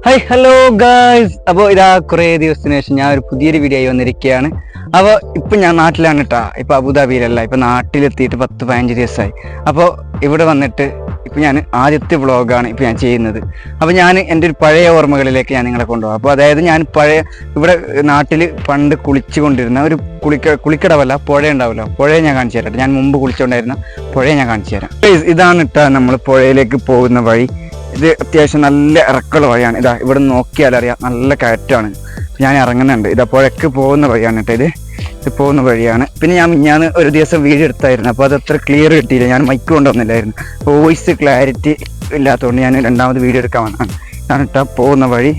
Hi hello guys. അപ്പോൾ ഇതാ കുറേ ദിവസത്തിന് ശേഷം ഞാൻ ഒരു പുതിയൊരു വീഡിയോ ആയി വന്നിരിക്കുകയാണ്. അപ്പോൾ ഇപ്പം ഞാൻ നാട്ടിലാണ് കേട്ടോ. ഇപ്പം അബുദാബിയിലല്ല, ഇപ്പം നാട്ടിലെത്തിയിട്ട് 10-15 ദിവസമായി. അപ്പോൾ ഇവിടെ വന്നിട്ട് ഇപ്പം ഞാൻ ആദ്യത്തെ വ്ളോഗാണ് ഇപ്പം ഞാൻ ചെയ്യുന്നത്. അപ്പോൾ ഞാൻ എൻ്റെ ഒരു പഴയ ഓർമ്മകളിലേക്ക് ഞാൻ നിങ്ങളെ കൊണ്ടുപോകാം. അപ്പോൾ അതായത് ഞാൻ ഇവിടെ നാട്ടിൽ പണ്ട് കുളിച്ചു കൊണ്ടിരുന്ന ഒരു കുളിക്കടവല്ല, പുഴ ഉണ്ടാവില്ല, പുഴയെ ഞാൻ കാണിച്ചു തരാം. ഞാൻ മുമ്പ് കുളിച്ചുകൊണ്ടിരുന്ന പുഴയെ ഞാൻ കാണിച്ചു തരാം. ഇതാണ് കേട്ടോ നമ്മൾ പുഴയിലേക്ക് പോകുന്ന വഴി. ഇത് അത്യാവശ്യം നല്ല ഇറക്കമുള്ള വഴിയാണ്. ഇതാ ഇവിടെ നോക്കിയാലറിയാം, നല്ല കയറ്റമാണ്. ഞാൻ ഇറങ്ങുന്നുണ്ട്. ഇതാ പുഴയ്ക്ക് പോകുന്ന വഴിയാണ് കേട്ടോ. ഇത് പോകുന്ന വഴിയാണ്. പിന്നെ ഞാൻ ഒരു ദിവസം വീഡിയോ എടുത്തായിരുന്നു, അപ്പോൾ അത് അത്ര ക്ലിയർ കിട്ടിയില്ല. ഞാൻ മൈക്ക് കൊണ്ടുവന്നില്ലായിരുന്നു. വോയിസ് ക്ലാരിറ്റി ഇല്ലാത്തതുകൊണ്ട് ഞാൻ രണ്ടാമത് വീഡിയോ എടുക്കാൻ വന്നതാണ്. ഇതാണ് കേട്ടോ പോകുന്ന വഴി.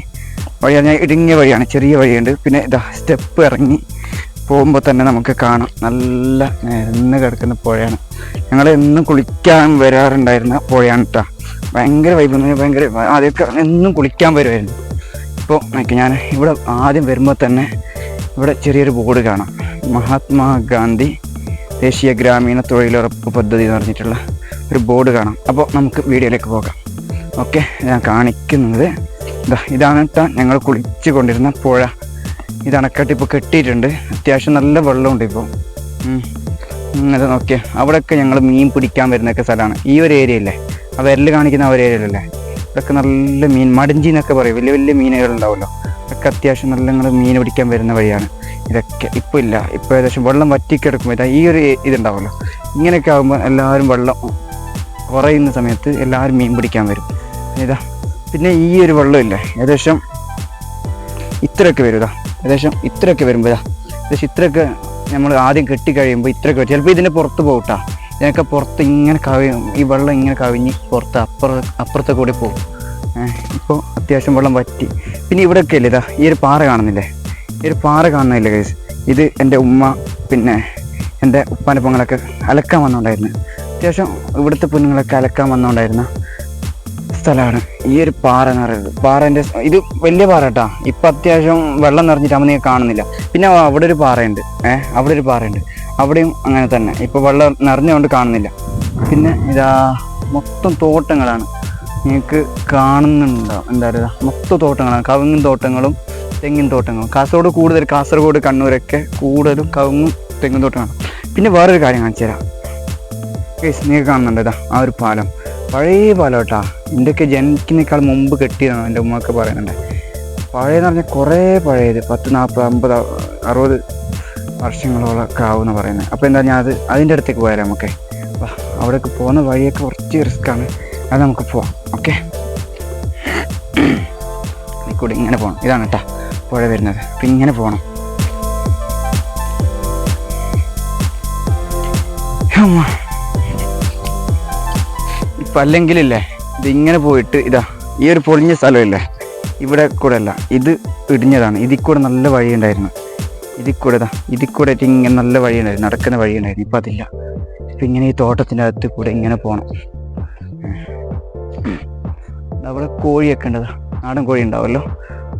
ഞാൻ ഇടുങ്ങിയ വഴിയാണ്, ചെറിയ വഴിയുണ്ട്. പിന്നെ ഇതാ സ്റ്റെപ്പ് ഇറങ്ങി പോകുമ്പോൾ തന്നെ നമുക്ക് കാണാം നല്ല നിരന്ന് കിടക്കുന്ന പുഴയാണ്. ഞങ്ങൾ എന്നും കുളിക്കാൻ വരാറുണ്ടായിരുന്ന പുഴയാണ് കേട്ടോ. ഭയങ്കര വൈബ്, ഭയങ്കര ആദ്യമൊക്കെ എന്നും കുളിക്കാൻ വരുമായിരുന്നു. ഇപ്പോൾ ഞാൻ ഇവിടെ ആദ്യം വരുമ്പോൾ തന്നെ ഇവിടെ ചെറിയൊരു ബോർഡ് കാണാം, മഹാത്മാഗാന്ധി ദേശീയ ഗ്രാമീണ തൊഴിലുറപ്പ് പദ്ധതി എന്ന് പറഞ്ഞിട്ടുള്ള ഒരു ബോർഡ് കാണാം. അപ്പോൾ നമുക്ക് വീഡിയോയിലേക്ക് പോകാം. ഓക്കെ, ഞാൻ കാണിക്കുന്നത് ഇതാണ് കേട്ടോ ഞങ്ങൾ കുളിച്ചു കൊണ്ടിരുന്ന പുഴ. ഇത് അണക്കെട്ട് ഇപ്പോൾ കെട്ടിയിട്ടുണ്ട്. അത്യാവശ്യം നല്ല വെള്ളമുണ്ട് ഇപ്പോൾ. അത് നോക്കിയാൽ അവിടെയൊക്കെ ഞങ്ങൾ മീൻ പിടിക്കാൻ വരുന്നൊക്കെ സ്ഥലമാണ്. ഈ ഒരു ഏരിയയില്ലേ, ആ വിരൽ കാണിക്കുന്ന ആ ഒരു ഏരിയയിലല്ലേ, ഇതൊക്കെ നല്ല മീൻ, മടഞ്ചി എന്നൊക്കെ പറയും, വലിയ വലിയ മീനുകളുണ്ടാവുമല്ലോ. അതൊക്കെ അത്യാവശ്യം നല്ല ഞങ്ങൾ മീൻ പിടിക്കാൻ വരുന്ന വഴിയാണ് ഇതൊക്കെ. ഇപ്പോൾ ഇല്ല, ഇപ്പോൾ ഏകദേശം വെള്ളം വറ്റിക്കിടക്കുമ്പോൾ ഈ ഒരു ഇതുണ്ടാവുമല്ലോ. ഇങ്ങനെയൊക്കെ ആകുമ്പോൾ എല്ലാവരും വെള്ളം കുറയുന്ന സമയത്ത് എല്ലാവരും മീൻ പിടിക്കാൻ വരും. ഇതാ പിന്നെ ഈ ഒരു വെള്ളമില്ലേ, ഏകദേശം ഇത്രയൊക്കെ വരും. ഏകദേശം ഇത്രയൊക്കെ വരുമ്പോൾ ഏകദേശം ഇത്രയൊക്കെ നമ്മൾ ആദ്യം കെട്ടിക്കഴിയുമ്പോൾ ഇത്രയൊക്കെ വരും. ചിലപ്പോൾ ഇതിൻ്റെ പുറത്ത് പോകട്ടാ, ഇതിനൊക്കെ പുറത്ത് ഇങ്ങനെ ഈ വെള്ളം ഇങ്ങനെ കവിഞ്ഞ് പുറത്ത് അപ്പുറത്തെ കൂടി പോകും. ഇപ്പോൾ അത്യാവശ്യം വെള്ളം വറ്റി. പിന്നെ ഇവിടെയൊക്കെ അല്ലേ ഈ ഒരു പാറ കാണുന്നില്ലേ, ഈ ഒരു പാറ കാണുന്നില്ലേ ഗൈസ്, ഇത് എൻ്റെ ഉമ്മ പിന്നെ എൻ്റെ ഉപ്പാൻ്റെ പെങ്ങളൊക്കെ അലക്കാൻ വന്നുകൊണ്ടായിരുന്നു. അത്യാവശ്യം ഇവിടുത്തെ പെണ്ണുങ്ങളൊക്കെ അലക്കാൻ വന്നുകൊണ്ടായിരുന്ന സ്ഥലമാണ് ഈ ഒരു പാറ എന്ന് പറയുന്നത്. പാറേൻ്റെ ഇത് വലിയ പാറ കേട്ടോ. ഇപ്പം അത്യാവശ്യം വെള്ളം നിറഞ്ഞിട്ട് അമ്മ കാണുന്നില്ല. പിന്നെ അവിടെ ഒരു പാറയുണ്ട്, അവിടെ ഒരു പാറയുണ്ട്, അവിടെയും അങ്ങനെ തന്നെ. ഇപ്പോൾ വെള്ളം നിറഞ്ഞുകൊണ്ട് കാണുന്നില്ല. പിന്നെ ഇതാ മൊത്തം തോട്ടങ്ങളാണ്, നിങ്ങൾക്ക് കാണുന്നുണ്ടോ എന്താ പറയുക, മൊത്തം തോട്ടങ്ങളാണ്. കവുങ്ങും തോട്ടങ്ങളും തെങ്ങിൻ തോട്ടങ്ങളും. കാസർഗോഡ് കണ്ണൂരൊക്കെ കൂടുതലും കവുങ്ങും തെങ്ങിൻ തോട്ടമാണ്. പിന്നെ വേറൊരു കാര്യം കാണിച്ചു തരാം ഗൈസ്, നിങ്ങൾക്ക് കാണുന്നുണ്ട് ഇതാ ആ ഒരു പാലം, പഴയ പാലം കേട്ടോ. ഇതിൻ്റെയൊക്കെ ജനിക്കുന്നേക്കാൾ മുമ്പ് കെട്ടിയതാണ് എൻ്റെ ഉമ്മയൊക്കെ പറയുന്നുണ്ട്. പഴയെന്ന് പറഞ്ഞാൽ കുറേ പഴയത്, 10, 40, 50, 60 വർഷങ്ങളോളൊക്കെ ആവുമെന്ന് പറയുന്നത്. അപ്പോൾ എന്താ ഞാൻ അതിൻ്റെ അടുത്തേക്ക് പോയാലോ നമുക്ക്. അപ്പോൾ അവിടേക്ക് പോകുന്ന വഴിയൊക്കെ കുറച്ച് റിസ്ക്കാണ്, അത് നമുക്ക് പോവാം. ഓക്കെ, കൂടി ഇങ്ങനെ പോകണം. ഇതാണ് കേട്ടോ പുഴ വരുന്നത്. അപ്പം ഇങ്ങനെ പോകണം. ഇപ്പം അല്ലെങ്കിലില്ലേ ഇതിങ്ങനെ പോയിട്ട് ഇതാ ഈ ഒരു പൊളിഞ്ഞ സ്ഥലമില്ലേ, ഇവിടെ കൂടെ അല്ല, ഇത് ഇടിഞ്ഞതാണ്. ഇതിൽ കൂടെ നല്ല വഴിയുണ്ടായിരുന്നു. ഇതിൽ കൂടെ ഇങ്ങനെ നല്ല വഴിയുണ്ടായിരുന്നു, നടക്കുന്ന വഴിയുണ്ടായിരുന്നു. ഇപ്പം അതില്ല. ഇപ്പം ഇങ്ങനെ ഈ തോട്ടത്തിൻ്റെ അകത്ത് കൂടെ ഇങ്ങനെ പോകണം. അവിടെ കോഴിയൊക്കെ ഉണ്ട്, നാടൻ കോഴി ഉണ്ടാവുമല്ലോ,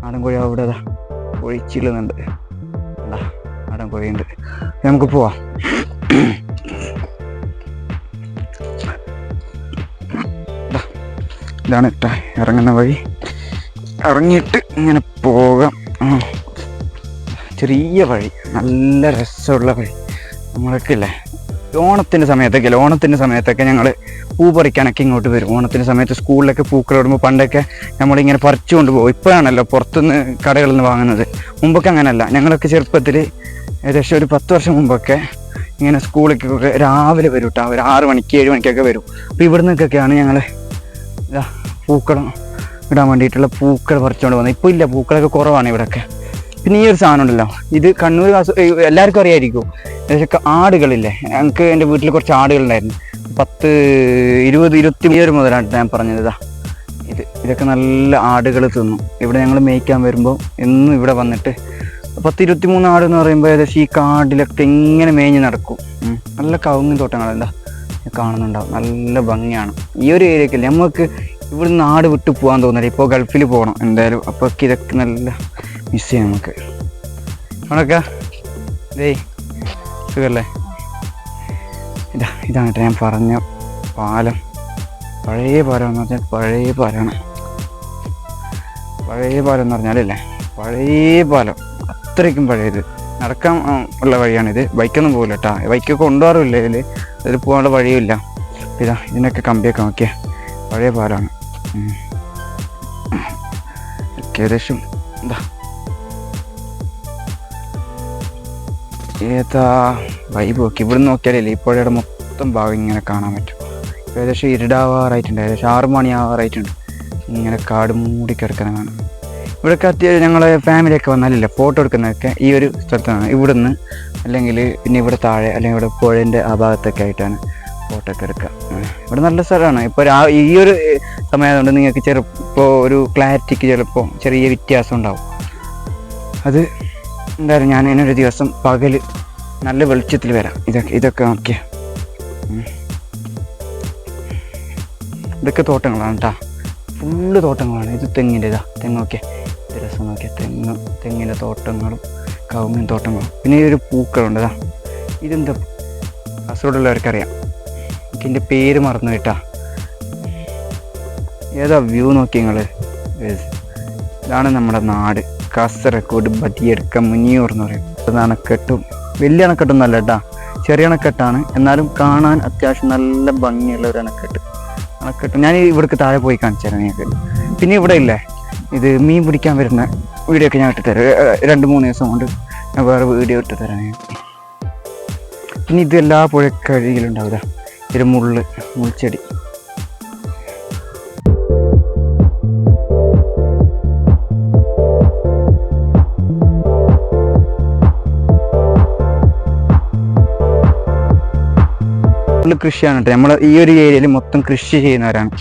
നാടൻ കോഴി അവിടെ കോഴി ചില്ലുന്നുണ്ട്, നാടൻ കോഴിയുണ്ട്. നമുക്ക് പോവാം. ഇതാണ് കേട്ടോ ഇറങ്ങുന്ന വഴി. ഇറങ്ങിയിട്ട് ഇങ്ങനെ പോകാം. ചെറിയ വഴി, നല്ല രസമുള്ള വഴി. നമ്മളൊക്കെ ഇല്ലേ ഓണത്തിൻ്റെ സമയത്തൊക്കെ ഞങ്ങൾ പൂ പറിക്കാനൊക്കെ ഇങ്ങോട്ട് വരും. ഓണത്തിൻ്റെ സമയത്ത് സ്കൂളിലൊക്കെ പൂക്കൾ ഇടുമ്പോൾ പണ്ടൊക്കെ നമ്മളിങ്ങനെ പറിച്ചു കൊണ്ടുപോകും. ഇപ്പോഴാണല്ലോ പുറത്തുനിന്ന് കടകളിൽ നിന്ന് വാങ്ങുന്നത്. മുമ്പൊക്കെ അങ്ങനെയല്ല. ഞങ്ങളൊക്കെ ചെറുപ്പത്തിൽ ഏകദേശം ഒരു 10 വർഷം മുമ്പൊക്കെ ഇങ്ങനെ സ്കൂളിലേക്കൊക്കെ രാവിലെ വരും കേട്ടോ. ഒരു 6 മണിക്ക് 7 മണിക്കൊക്കെ വരും. അപ്പോൾ ഇവിടെ നിന്നൊക്കെയാണ് ഞങ്ങൾ പൂക്കളം ഇടാൻ വേണ്ടിയിട്ടുള്ള പൂക്കൾ പറിച്ചുകൊണ്ട് പോകുന്നത്. ഇപ്പോൾ ഇല്ല, പൂക്കളൊക്കെ കുറവാണ് ഇവിടെയൊക്കെ. പിന്നെ ഈ ഒരു സാധനം ഉണ്ടല്ലോ, ഇത് കണ്ണൂർ എല്ലാവർക്കും അറിയാമായിരിക്കും. ഏകദേശം ആടുകളില്ലേ, ഞങ്ങൾക്ക് എൻ്റെ വീട്ടിൽ കുറച്ച് ആടുകളുണ്ടായിരുന്നു. 10, 20, 21 മുതലാണ് ഞാൻ പറഞ്ഞത്. ഇതൊക്കെ നല്ല ആടുകൾ തിന്നും. ഇവിടെ ഞങ്ങൾ മേയ്ക്കാൻ വരുമ്പോൾ എന്നും ഇവിടെ വന്നിട്ട് 10, 23 ആട് എന്ന് പറയുമ്പോൾ ഏകദേശം ഈ കാടിലൊക്കെ ഇങ്ങനെ മേഞ്ഞ് നടക്കും. നല്ല കവുങ്ങും തോട്ടങ്ങളെന്താ കാണുന്നുണ്ടാവും, നല്ല ഭംഗിയാണ്. ഈ ഒരു ഏരിയക്കല്ലേ നമുക്ക് ഇവിടുന്ന് നാട് വിട്ട് പോകാൻ തോന്നില്ല. ഇപ്പോൾ ഗൾഫിൽ പോകണം എന്തായാലും. അപ്പോൾ ഇതൊക്കെ നല്ല മിസ് ചെയ്യാം നമുക്ക്. അവനൊക്കെ സുഖല്ലേ. ഇതാണ് കേട്ടോ ഞാൻ പറഞ്ഞ പാലം. പഴയ പാലം എന്ന് പറഞ്ഞാൽ പഴയ പാലമാണ്. പഴയ പാലം എന്ന് പറഞ്ഞാലല്ലേ, പഴയ പാലം, അത്രയ്ക്കും പഴയത്. നടക്കാൻ ഉള്ള വഴിയാണിത്. ബൈക്കൊന്നും പോകില്ല കേട്ടോ, ബൈക്കൊക്കെ കൊണ്ടുപോകാറില്ല ഇതിൽ പോകാനുള്ള വഴിയുമില്ല. ഇതാ ഇതിനൊക്കെ കമ്പിയൊക്കെ നോക്കിയേ, പഴയ പാലമാണ്. ഏകദേശം എന്താ ഏതാ വൈബ് നോക്കി ഇവിടെ നോക്കിയാലേ ഈ പുഴയുടെ മൊത്തം ഭാഗം ഇങ്ങനെ കാണാൻ പറ്റും. ഏകദേശം ഇരുടാവാറായിട്ടുണ്ട്, ഏകദേശം 6 മണിയാവാറായിട്ടുണ്ട്. ഇങ്ങനെ കാട് മൂടി കിടക്കുന്നതാണ്. ഇവിടെയൊക്കെ അത്യാവശ്യം ഞങ്ങളെ ഫാമിലിയൊക്കെ വന്നാലില്ല ഫോട്ടോ എടുക്കുന്നതൊക്കെ ഈ ഒരു സ്ഥലത്താണ്. ഇവിടുന്ന് അല്ലെങ്കിൽ പിന്നെ ഇവിടെ താഴെ അല്ലെങ്കിൽ ഇവിടെ പുഴേൻ്റെ ആ ഭാഗത്തൊക്കെ ആയിട്ടാണ് ഫോട്ടോ ഒക്കെ എടുക്കുക. ഇവിടെ നല്ല സ്ഥലമാണ്. ഇപ്പോൾ ഈ ഒരു സമയമായതുകൊണ്ട് നിങ്ങൾക്ക് ചിലപ്പോൾ ഒരു ക്ലാരിറ്റിക്ക് ചിലപ്പോൾ ചെറിയ വ്യത്യാസം ഉണ്ടാവും. അത് എന്തായാലും ഞാൻ ഇതിനൊരു ദിവസം പകൽ നല്ല വെളിച്ചത്തിൽ വരാം. ഇതൊക്കെ നോക്കിയാൽ ഇതൊക്കെ തോട്ടങ്ങളാണ് കേട്ടോ, ഫുള്ള് തോട്ടങ്ങളാണ്. ഇത് തെങ്ങിൻ്റെ തെങ്ങ് നോക്കിയാൽ ഇത് രസം നോക്കിയാൽ തെങ്ങിൻ്റെ തോട്ടങ്ങളും കവുങ്ങിൻ തോട്ടങ്ങളും. പിന്നെ ഈ ഒരു പൂക്കളുണ്ട്. ഇതെന്താ കാസർഗോഡുള്ളവർക്കറിയാം, ഇതിൻ്റെ പേര് മറന്നു കേട്ടാ. ഏതാ വ്യൂ നോക്കി നിങ്ങൾ. ഇതാണ് നമ്മുടെ നാട്, കാസർഗോഡ് ബദിയടുക്ക മുനിയൂർ എന്ന് പറയും. അത് അണക്കെട്ടും വലിയ അണക്കെട്ടൊന്നും അല്ല കേട്ടാ, ചെറിയ അണക്കെട്ടാണ്. എന്നാലും കാണാൻ അത്യാവശ്യം നല്ല ഭംഗിയുള്ള ഒരു അണക്കെട്ട്. ഞാൻ ഇവിടേക്ക് താഴെ പോയി കാണിച്ചു തരാം നിങ്ങൾക്ക്. പിന്നെ ഇവിടെ ഇല്ലേ ഇത് മീൻ പിടിക്കാൻ വരുന്ന വീഡിയോ ഒക്കെ ഞാൻ ഇട്ടുതരാം. 2-3 ദിവസം കൊണ്ട് ഞാൻ വേറെ വീഡിയോ ഇട്ട് തരാം. പിന്നെ ഇത് എല്ലാ പുഴക്കഴിയിലുണ്ടാവില്ല, ഒരു മുൾച്ചെടി. കൃഷിയാണ് കേട്ടോ. നമ്മൾ ഈ ഒരു ഏരിയയിൽ മൊത്തം കൃഷി ചെയ്യുന്നവരാണ്.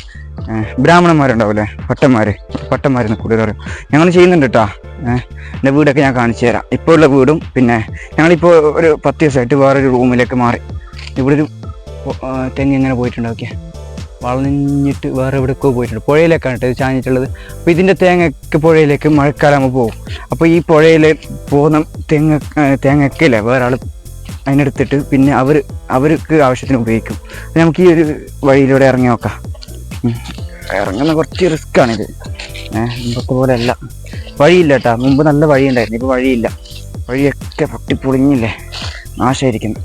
ബ്രാഹ്മണന്മാരുണ്ടാവില്ലേ, പട്ടന്മാരെന്ന് കൂടുതൽ പറയും. ഞങ്ങൾ ചെയ്യുന്നുണ്ട് കേട്ടോ. എൻ്റെ വീടൊക്കെ ഞാൻ കാണിച്ചു തരാം. ഇപ്പോൾ ഉള്ള വീടും പിന്നെ ഞങ്ങളിപ്പോൾ ഒരു 10 ദിവസമായിട്ട് വേറൊരു റൂമിലേക്ക് മാറി. ഇവിടെ ഒരു തെങ്ങ് ഇങ്ങനെ പോയിട്ടുണ്ട്. ഓക്കെ, വളഞ്ഞിട്ട് വേറെ എവിടെയൊക്കെ പോയിട്ടുണ്ട്. പുഴയിലേക്കാണ് കേട്ടോ ഇത് ചാഞ്ഞിട്ടുള്ളത്. അപ്പോൾ ഇതിൻ്റെ തേങ്ങയൊക്കെ പുഴയിലേക്ക് മഴക്കാലമാകുമ്പോൾ പോകും. അപ്പോൾ ഈ പുഴയിൽ പോകുന്ന തേങ്ങയൊക്കെ ഇല്ലേ വേറെ ആൾ അതിനെടുത്തിട്ട് പിന്നെ അവർക്ക് ആവശ്യത്തിന് ഉപയോഗിക്കും. നമുക്ക് ഈ ഒരു വഴിയിലൂടെ ഇറങ്ങി നോക്കാം. ഇറങ്ങുന്ന കുറച്ച് റിസ്ക്കാണിത്. മുമ്പത്തെ പോലെ അല്ല, വഴിയില്ല കേട്ടോ. മുമ്പ് നല്ല വഴി ഉണ്ടായിരുന്നു, ഇപ്പോൾ വഴിയില്ല. വഴിയൊക്കെ പൊട്ടിപ്പൊളിഞ്ഞില്ലേ, നാശമായിരിക്കുന്നു.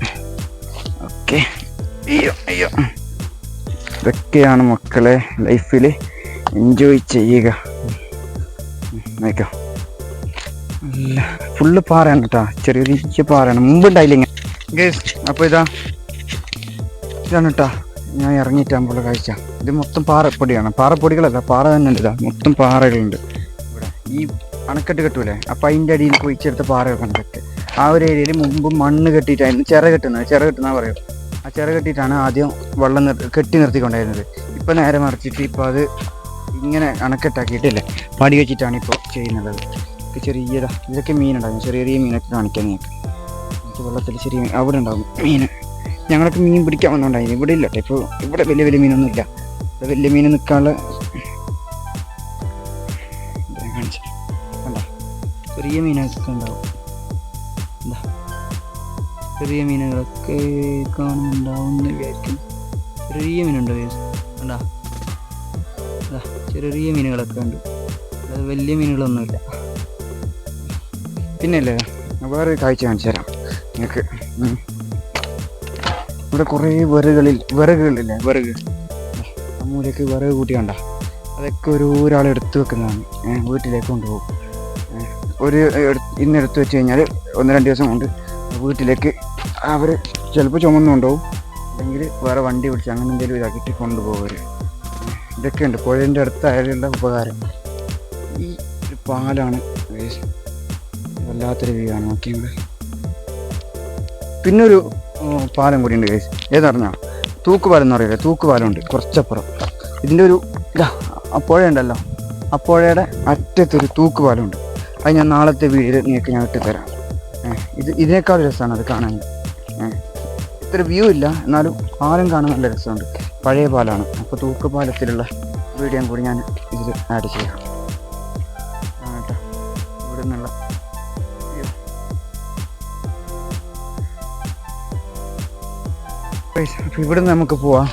ഓക്കെ, അയ്യോ ഇതൊക്കെയാണ് മക്കളെ ലൈഫിൽ എൻജോയ് ചെയ്യുക. നോക്കോ, അല്ല ഫുള്ള് പാറയാണ് കേട്ടോ, ചെറിയ പാറയാണ്. മുമ്പുണ്ടായില്ല ഇങ്ങനെ. അപ്പോൾ ഇതാണ് കേട്ടോ ഞാൻ ഇറങ്ങിയിട്ടാകുമ്പോൾ കാഴ്ച. ഇത് മൊത്തം പാറപ്പൊടികളല്ല, പാറ തന്നെ ഉണ്ട്. ഇതാ മൊത്തം പാറകളുണ്ട് ഇവിടെ. ഈ അണക്കെട്ട് കെട്ടൂലേ, അപ്പം അതിൻ്റെ അടിയിൽ കുഴിച്ചെടുത്ത പാറകൾ ഇതൊക്കെ. ആ ഒരു ഏരിയയിൽ മുമ്പ് മണ്ണ് കെട്ടിയിട്ടായിരുന്നു ചിറ കെട്ടുന്ന പറയും. ആ ചിറ കെട്ടിയിട്ടാണ് ആദ്യം വെള്ളം കെട്ടി നിർത്തിക്കൊണ്ടായിരുന്നത്. ഇപ്പം നേരെ മറിച്ചിട്ട് ഇപ്പോൾ അത് ഇങ്ങനെ അണക്കെട്ടാക്കിയിട്ടില്ലേ പടി വെച്ചിട്ടാണ് ഇപ്പോൾ ചെയ്യുന്നത്. ഇതൊക്കെ മീനുണ്ടാകും, ചെറിയ മീനൊക്കെ കാണിക്കാൻ നിങ്ങൾക്ക്. വെള്ളത്തിൽ ചെറിയ അവിടെ ഉണ്ടാകും മീൻ. ഞങ്ങളൊക്കെ മീൻ പിടിക്കാൻ വന്നുകൊണ്ടായിരുന്നു. ഇവിടെ ഇല്ല കേട്ടോ, ഇപ്പോൾ ഇവിടെ വലിയ മീനൊന്നും ഇല്ല. വലിയ മീൻ നിൽക്കാനുള്ള കാണിച്ചു കണ്ടോ, ചെറിയ മീനൊക്കെ ഉണ്ടാവും. എന്താ ചെറിയ മീനുകളൊക്കെ കാണുന്നുണ്ടാവുന്ന വിചാരിക്കും. ചെറിയ മീനുണ്ടോ കണ്ടാ, ചെറിയ മീനുകളൊക്കെ ഉണ്ട്, അത് വലിയ മീനുകളൊന്നുമില്ല. പിന്നല്ലേ വേറൊരു കാഴ്ച കാണിച്ചു തരാം നിങ്ങൾക്ക്. ഇവിടെ കുറേ വിറകുകളില്ലേ, അമ്മൂലേക്ക് വിറക് കൂട്ടി കണ്ട, അതൊക്കെ ഒരാൾ എടുത്തു വെക്കുന്നതാണ്. വീട്ടിലേക്ക് കൊണ്ടുപോകും. ഇന്ന് എടുത്തു വെച്ച് കഴിഞ്ഞാൽ 1-2 ദിവസം കൊണ്ട് വീട്ടിലേക്ക് അവർ ചിലപ്പോൾ ചുമന്നുകൊണ്ടുപോകും, അല്ലെങ്കിൽ വേറെ വണ്ടി പിടിച്ച് അങ്ങനെ എന്തെങ്കിലും ഇതാക്കിയിട്ട് കൊണ്ടുപോകും. ഇതൊക്കെ ഉണ്ട് പുഴേൻ്റെ അടുത്തായാലുള്ള ഉപകാരം. ഈ ഒരു പാലാണ്, വല്ലാത്തൊരു വ്യൂ ആണ്. നോക്കി ഇവിടെ പിന്നൊരു പാലം കൂടി ഉണ്ട് ഗൈസ്. ഏതറിഞ്ഞാൽ തൂക്കുപാലം എന്ന് പറയില്ലേ, തൂക്കുപാലമുണ്ട് കുറച്ചപ്പുറം. ഇതിൻ്റെ ഒരു ആ പുഴ ഉണ്ടല്ലോ, ആ പുഴയുടെ അറ്റത്തൊരു തൂക്കുപാലമുണ്ട്. അത് ഞാൻ നാളത്തെ വീഡിയോയിൽ നിങ്ങൾക്ക് ഞാൻ ഇട്ട് തരാം. ഇതിനേക്കാൾ രസമാണ് അത് കാണാൻ. ഇത്ര വ്യൂ ഇല്ല, എന്നാലും പാലം കാണാൻ നല്ല രസമുണ്ട്. പഴയ പാലമാണ്. അപ്പോൾ തൂക്കുപാലത്തിലുള്ള വീഡിയോ കൂടി ഞാൻ ഇതിൽ ആഡ് ചെയ്യാം കേട്ടോ. ഇവിടെ നിന്നുള്ള അപ്പോൾ ഇവിടുന്ന് നമുക്ക് പോവാം.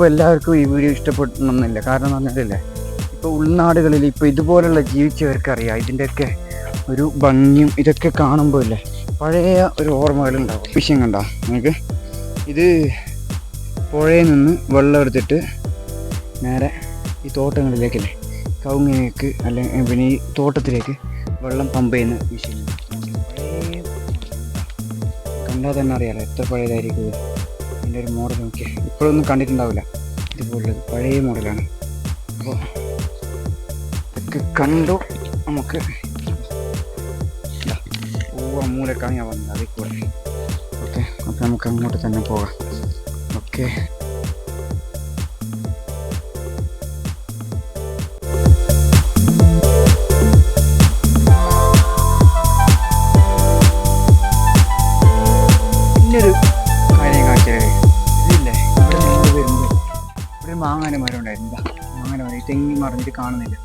ചിലപ്പോൾ എല്ലാവർക്കും ഈ വീഡിയോ ഇഷ്ടപ്പെടണമെന്നില്ല. കാരണം എന്ന് പറഞ്ഞാലല്ലേ, ഇപ്പോൾ ഉൾനാടുകളിൽ ഇപ്പോൾ ഇതുപോലുള്ള ജീവിച്ചവർക്കറിയാം ഇതിൻ്റെയൊക്കെ ഒരു ഭംഗിയും ഇതൊക്കെ കാണുമ്പോൾ ഇല്ലേ പഴയ ഒരു ഓർമ്മകളുണ്ടാവും. വിഷയം കണ്ടോ നിങ്ങൾക്ക്? ഇത് പുഴയിൽ നിന്ന് വെള്ളം എടുത്തിട്ട് നേരെ ഈ തോട്ടങ്ങളിലേക്കല്ലേ, കവുങ്ങിലേക്ക് അല്ലെങ്കിൽ പിന്നെ ഈ തോട്ടത്തിലേക്ക് വെള്ളം പമ്പ് ചെയ്യുന്ന മെഷീൻ. പഴയ കണ്ടാൽ തന്നെ അറിയാലോ എത്ര പഴയതായിരിക്കും. ഇതിൻ്റെ ഒരു മോഡൽ നോക്കിയാൽ ഇപ്പോഴൊന്നും കണ്ടിട്ടുണ്ടാവില്ല ഇതുപോലുള്ളത്. പഴയ മോഡലാണ്. അപ്പോൾ ഇതൊക്കെ കണ്ടു നമുക്ക് മൂലക്കാണ് ഞാൻ വന്നത് അതിൽ കൂടെ. ഓക്കെ, അപ്പോൾ നമുക്ക് അങ്ങോട്ട് തന്നെ പോകാം. ഓക്കെ, പിന്നൊരു കാര്യം കാണിച്ചത് ഇതില്ലേ, ഇവിടെ നിങ്ങൾ വരുമ്പോൾ ഇവിടെ മാങ്ങാൻ്റെ മരം ഉണ്ടായിരുന്നു. മാങ്ങാൻ്റെ മരം ഈ തെങ്ങി മറിഞ്ഞിട്ട് കാണുന്നില്ല.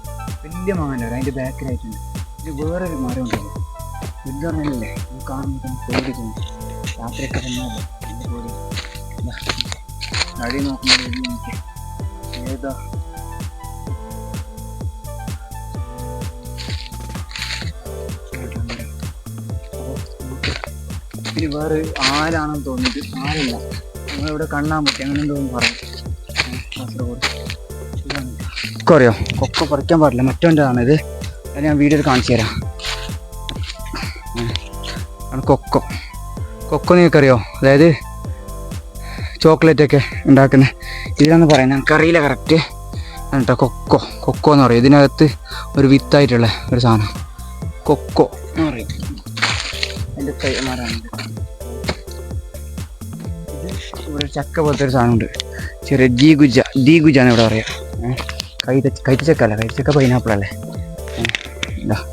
വലിയ മാങ്ങാൻ്റെ മരം അതിൻ്റെ ബാക്കിലായിട്ടുണ്ട്. ഇത് വേറൊരു മരം ഉണ്ടായിരുന്നു. ഇത് പറഞ്ഞല്ലേ ഇത് കാണുമ്പോൾ തന്നെ പേടി തോന്നി. രാത്രിയൊക്കെ തന്നാലേ എൻ്റെ പേടി. നടി നോക്കുമ്പോൾ എനിക്ക് ഏതാ ഇനി വേറെ ആരാണെന്ന് തോന്നിയിട്ട് ആരില്ല. നമ്മളിവിടെ കണ്ണാൻ പറ്റി അങ്ങനെ എന്തോന്ന് പറയും. കാസർഗോഡ് കൊക്കോ അറിയോ? കൊക്കോ പറിക്കാൻ പാടില്ല, മറ്റവൻ്റെതാണ് ഇത്. അത് ഞാൻ വീഡിയോയിൽ കാണിച്ചു തരാം. ആണ് കൊക്കോ. കൊക്കോ നിങ്ങൾക്കറിയോ? അതായത് ചോക്ലേറ്റൊക്കെ ഉണ്ടാക്കുന്ന ഇതിലാന്ന് പറയുന്നത്, എനിക്കറിയില്ല കറക്റ്റ് എന്നിട്ടോ. കൊക്കോ എന്ന് പറയും. ഇതിനകത്ത് ഒരു വിത്തായിട്ടുള്ള ഒരു സാധനം കൊക്കോ എന്ന് പറയും. അതിൻ്റെ തൈമാരാണ് ഇത്. ഇവിടെ ചക്ക പോലത്തെ ഒരു സാധനമുണ്ട്, ചെറിയ ദീഗുജാന്ന് ഇവിടെ പറയാം. കൈത്തച്ചക്ക അല്ല, കൈത്തച്ചക്ക പൈനാപ്പിളല്ലേ. ഇതാണ്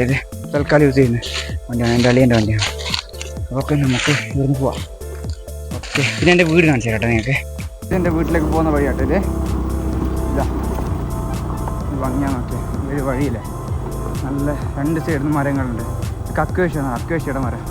ഇത് തൽക്കാലം യൂസ് ചെയ്യുന്നത് വണ്ടിയാണ്, എൻ്റെ അളിയൻ്റെ വണ്ടിയാണ്. ഓക്കെ, നമുക്ക് ഇവിടുന്ന് പോവാം. ഓക്കെ, പിന്നെ എൻ്റെ വീട് കാണിച്ചു കേട്ടോ നിങ്ങൾക്ക്. ഇത് എൻ്റെ വീട്ടിലേക്ക് പോകുന്ന വഴിയാട്ടോ. ഇത് ഇതാ ഭംഗിയാ നോക്കിയാൽ ഒരു വഴിയില്ലേ, നല്ല രണ്ട് സൈഡിൽ നിന്ന് മരങ്ങളുണ്ട്. അക്കേഷ്യയുടെ മരം.